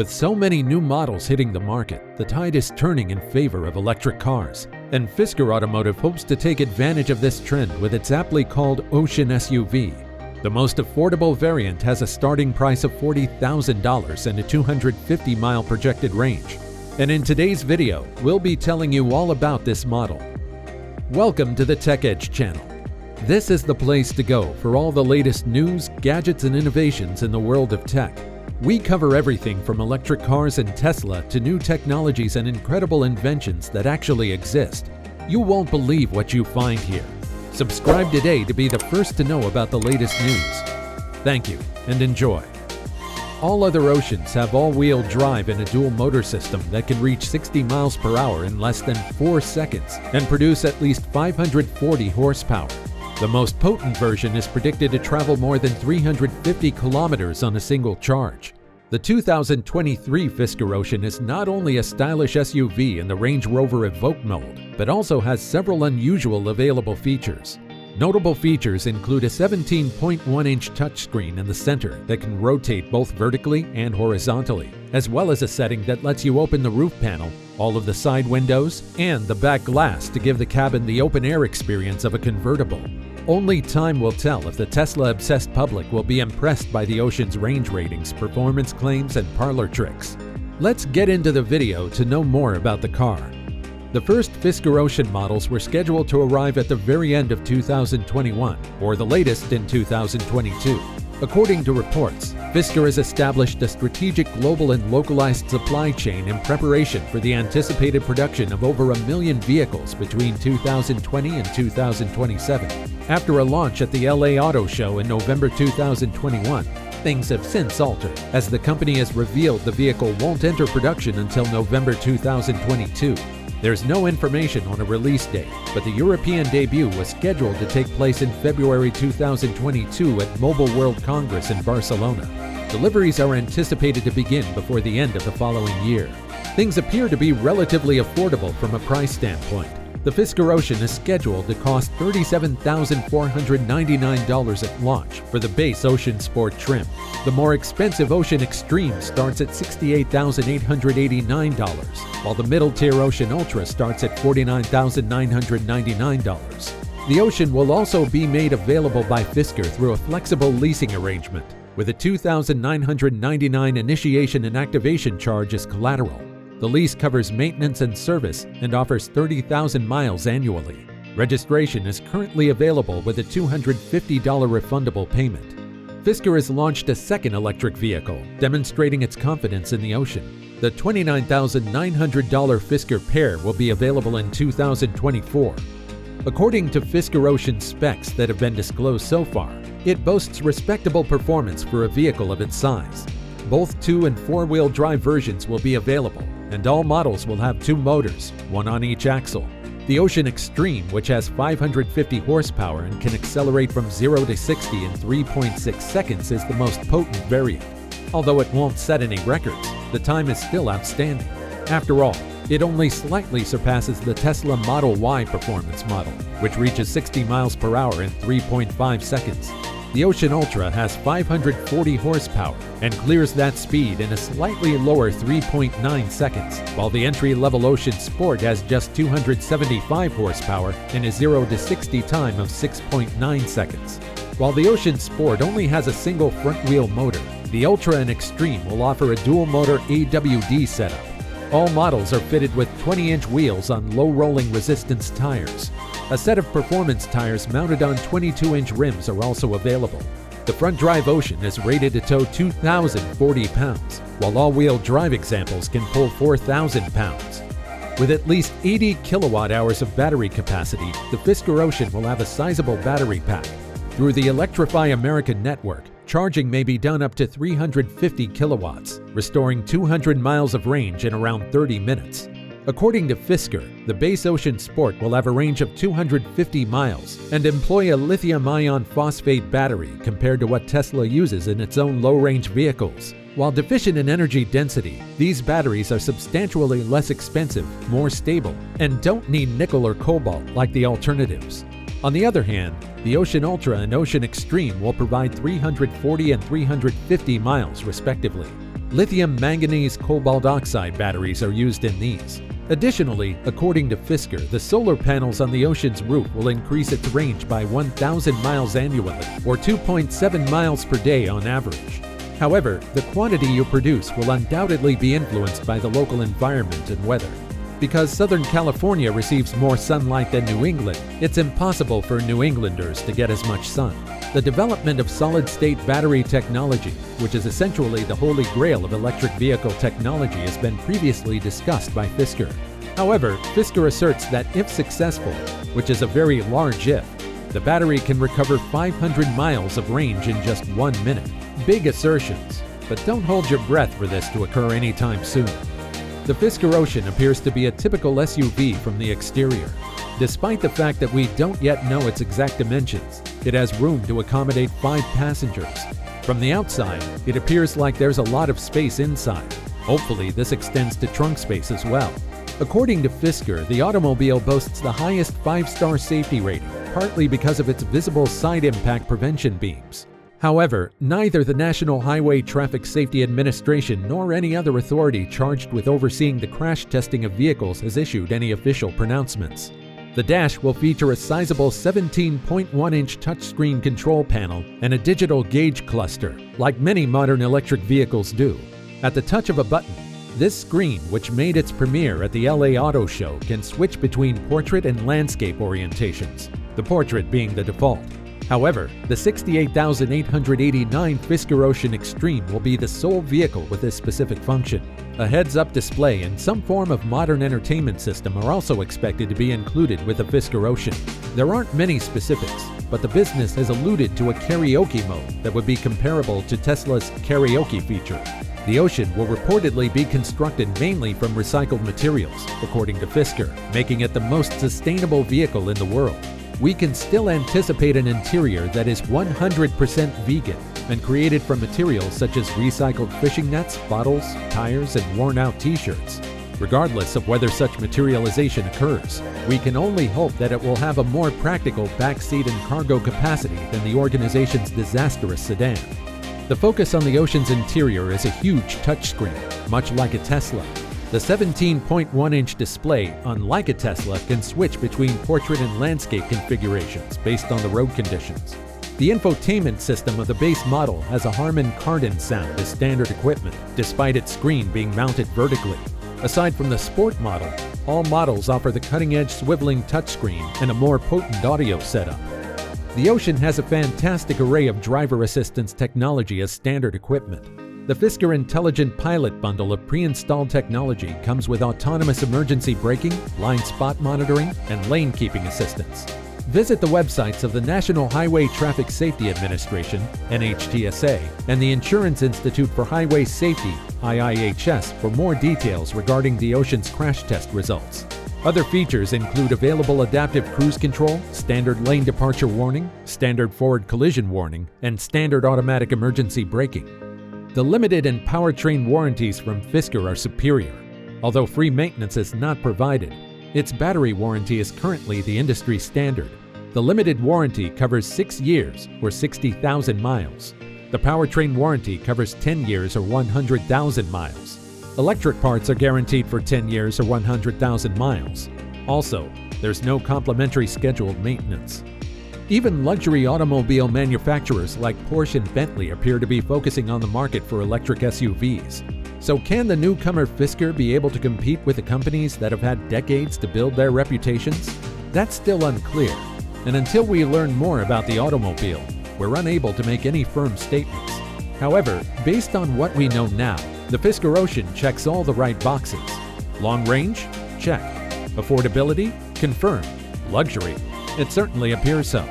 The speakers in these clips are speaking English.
With so many new models hitting the market, the tide is turning in favor of electric cars, and Fisker Automotive hopes to take advantage of this trend with its aptly called Ocean SUV. The most affordable variant has a starting price of $40,000 and a 250-mile projected range. And in today's video, we'll be telling you all about this model. Welcome to the Tech Edge channel. This is the place to go for all the latest news, gadgets, and innovations in the world of tech. We cover everything from electric cars and Tesla to new technologies and incredible inventions that actually exist. You won't believe what you find here. Subscribe today to be the first to know about the latest news. Thank you and enjoy. All other Oceans have all-wheel drive and a dual motor system that can reach 60 miles per hour in less than 4 seconds and produce at least 540 horsepower. The most potent version is predicted to travel more than 350 kilometers on a single charge. The 2023 Fisker Ocean is not only a stylish SUV in the Range Rover Evoque mold, but also has several unusual available features. Notable features include a 17.1-inch touchscreen in the center that can rotate both vertically and horizontally, as well as a setting that lets you open the roof panel, all of the side windows, and the back glass to give the cabin the open-air experience of a convertible. Only time will tell if the Tesla-obsessed public will be impressed by the Ocean's range ratings, performance claims, and parlor tricks. Let's get into the video to know more about the car. The first Fisker Ocean models were scheduled to arrive at the very end of 2021, or the latest in 2022. According to reports, Fisker has established a strategic global and localized supply chain in preparation for the anticipated production of over 1 million vehicles between 2020 and 2027. After a launch at the LA Auto Show in November 2021, things have since altered, as the company has revealed the vehicle won't enter production until November 2022. There's no information on a release date, but the European debut was scheduled to take place in February 2022 at Mobile World Congress in Barcelona. Deliveries are anticipated to begin before the end of the following year. Things appear to be relatively affordable from a price standpoint. The Fisker Ocean is scheduled to cost $37,499 at launch for the base Ocean Sport trim. The more expensive Ocean Extreme starts at $68,889, while the middle-tier Ocean Ultra starts at $49,999. The Ocean will also be made available by Fisker through a flexible leasing arrangement, with a $2,999 initiation and activation charge as collateral. The lease covers maintenance and service and offers 30,000 miles annually. Registration is currently available with a $250 refundable payment. Fisker has launched a second electric vehicle, demonstrating its confidence in the Ocean. The $29,900 Fisker Pear will be available in 2024. According to Fisker Ocean specs that have been disclosed so far, it boasts respectable performance for a vehicle of its size. Both 2- and 4-wheel drive versions will be available, and all models will have 2 motors, one on each axle. The Ocean Extreme, which has 550 horsepower and can accelerate from 0 to 60 in 3.6 seconds, is the most potent variant. Although it won't set any records, the time is still outstanding. After all, it only slightly surpasses the Tesla Model Y performance model, which reaches 60 miles per hour in 3.5 seconds. The Ocean Ultra has 540 horsepower and clears that speed in a slightly lower 3.9 seconds, while the entry-level Ocean Sport has just 275 horsepower and a 0 to 60 time of 6.9 seconds. While the Ocean Sport only has a single front-wheel motor, the Ultra and Extreme will offer a dual-motor AWD setup. All models are fitted with 20-inch wheels on low-rolling resistance tires. A set of performance tires mounted on 22-inch rims are also available. The front-drive Ocean is rated to tow 2,040 pounds, while all-wheel drive examples can pull 4,000 pounds. With at least 80 kilowatt-hours of battery capacity, the Fisker Ocean will have a sizable battery pack. Through the Electrify America network, charging may be done up to 350 kilowatts, restoring 200 miles of range in around 30 minutes. According to Fisker, the base Ocean Sport will have a range of 250 miles and employ a lithium iron phosphate battery compared to what Tesla uses in its own low-range vehicles. While deficient in energy density, these batteries are substantially less expensive, more stable, and don't need nickel or cobalt like the alternatives. On the other hand, the Ocean Ultra and Ocean Extreme will provide 340 and 350 miles respectively. Lithium manganese cobalt oxide batteries are used in these. Additionally, according to Fisker, the solar panels on the Ocean's roof will increase its range by 1,000 miles annually, or 2.7 miles per day on average. However, the quantity you produce will undoubtedly be influenced by the local environment and weather. Because Southern California receives more sunlight than New England, it's impossible for New Englanders to get as much sun. The development of solid-state battery technology, which is essentially the holy grail of electric vehicle technology, has been previously discussed by Fisker. However, Fisker asserts that if successful, which is a very large if, the battery can recover 500 miles of range in just 1 minute. Big assertions, but don't hold your breath for this to occur anytime soon. The Fisker Ocean appears to be a typical SUV from the exterior. Despite the fact that we don't yet know its exact dimensions, it has room to accommodate 5 passengers. From the outside, it appears like there's a lot of space inside. Hopefully, this extends to trunk space as well. According to Fisker, the automobile boasts the highest 5-star safety rating, partly because of its visible side impact prevention beams. However, neither the National Highway Traffic Safety Administration nor any other authority charged with overseeing the crash testing of vehicles has issued any official pronouncements. The dash will feature a sizable 17.1-inch touchscreen control panel and a digital gauge cluster, like many modern electric vehicles do. At the touch of a button, this screen, which made its premiere at the LA Auto Show, can switch between portrait and landscape orientations, the portrait being the default. However, the $68,889 Fisker Ocean Extreme will be the sole vehicle with this specific function. A heads-up display and some form of modern entertainment system are also expected to be included with the Fisker Ocean. There aren't many specifics, but the business has alluded to a karaoke mode that would be comparable to Tesla's karaoke feature. The Ocean will reportedly be constructed mainly from recycled materials, according to Fisker, making it the most sustainable vehicle in the world. We can still anticipate an interior that is 100% vegan and created from materials such as recycled fishing nets, bottles, tires, and worn-out t-shirts. Regardless of whether such materialization occurs, we can only hope that it will have a more practical backseat and cargo capacity than the organization's disastrous sedan. The focus on the Ocean's interior is a huge touchscreen, much like a Tesla. The 17.1-inch display, unlike a Tesla, can switch between portrait and landscape configurations based on the road conditions. The infotainment system of the base model has a Harman Kardon sound as standard equipment, despite its screen being mounted vertically. Aside from the Sport model, all models offer the cutting-edge swiveling touchscreen and a more potent audio setup. The Ocean has a fantastic array of driver assistance technology as standard equipment. The Fisker Intelligent Pilot bundle of pre-installed technology comes with autonomous emergency braking, blind spot monitoring, and lane keeping assistance. Visit the websites of the National Highway Traffic Safety Administration, NHTSA, and the Insurance Institute for Highway Safety, IIHS, for more details regarding the Ocean's crash test results. Other features include available adaptive cruise control, standard lane departure warning, standard forward collision warning, and standard automatic emergency braking. The limited and powertrain warranties from Fisker are superior. Although free maintenance is not provided, its battery warranty is currently the industry standard. The limited warranty covers 6 years or 60,000 miles. The powertrain warranty covers 10 years or 100,000 miles. Electric parts are guaranteed for 10 years or 100,000 miles. Also, there's no complimentary scheduled maintenance. Even luxury automobile manufacturers like Porsche and Bentley appear to be focusing on the market for electric SUVs. So can the newcomer Fisker be able to compete with the companies that have had decades to build their reputations? That's still unclear, and until we learn more about the automobile, we're unable to make any firm statements. However, based on what we know now, the Fisker Ocean checks all the right boxes. Long range? Check. Affordability? Confirmed. Luxury? It certainly appears so.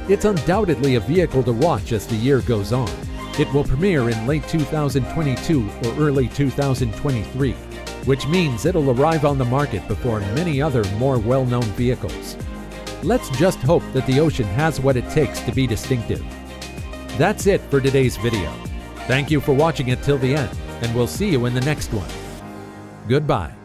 It's undoubtedly a vehicle to watch as the year goes on. It will premiere in late 2022 or early 2023, which means it'll arrive on the market before many other more well-known vehicles. Let's just hope that the Ocean has what it takes to be distinctive. That's it for today's video. Thank you for watching it till the end, and we'll see you in the next one. Goodbye.